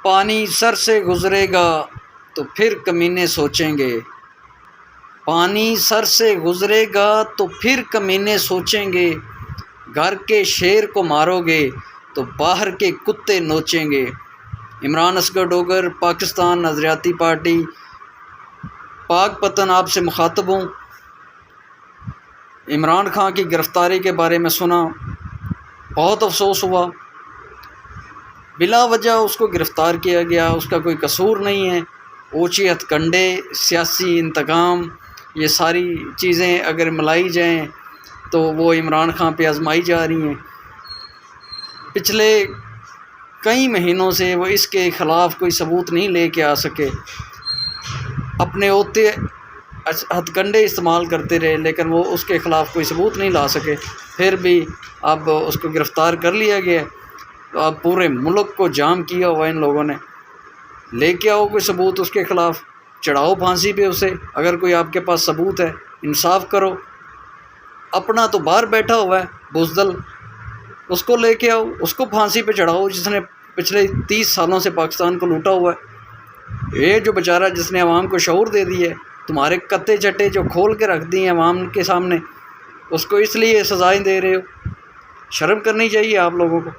پانی سر سے گزرے گا تو پھر کمینے سوچیں گے، پانی سر سے گزرے گا تو پھر کمینے سوچیں گے، گھر کے شیر کو مارو گے تو باہر کے کتے نوچیں گے۔ عمران اصغر ڈوگر، پاکستان نظریاتی پارٹی پاک پتن آپ سے مخاطب ہوں۔ عمران خان کی گرفتاری کے بارے میں سنا، بہت افسوس ہوا، بلا وجہ اس کو گرفتار کیا گیا، اس کا کوئی قصور نہیں ہے۔ اونچی ہتھ کنڈے، سیاسی انتقام، یہ ساری چیزیں اگر ملائی جائیں تو وہ عمران خان پہ آزمائی جا رہی ہیں۔ پچھلے کئی مہینوں سے وہ اس کے خلاف کوئی ثبوت نہیں لے کے آ سکے، اپنے ہوتے ہتھ کنڈے استعمال کرتے رہے لیکن وہ اس کے خلاف کوئی ثبوت نہیں لا سکے۔ پھر بھی اب اس کو گرفتار کر لیا گیا، تو اب پورے ملک کو جام کیا ہوا ان لوگوں نے۔ لے کے آؤ کوئی ثبوت اس کے خلاف، چڑھاؤ پھانسی پہ اسے، اگر کوئی آپ کے پاس ثبوت ہے انصاف کرو۔ اپنا تو باہر بیٹھا ہوا ہے بزدل، اس کو لے کے آؤ، اس کو پھانسی پہ چڑھاؤ، جس نے پچھلے 30 سالوں سے پاکستان کو لوٹا ہوا ہے۔ یہ جو بیچارہ جس نے عوام کو شعور دے دی ہے، تمہارے کتے چٹے جو کھول کے رکھ دی ہیں عوام کے سامنے، اس کو اس لیے سزائیں دے رہے ہو۔ شرم کرنی چاہیے آپ لوگوں کو۔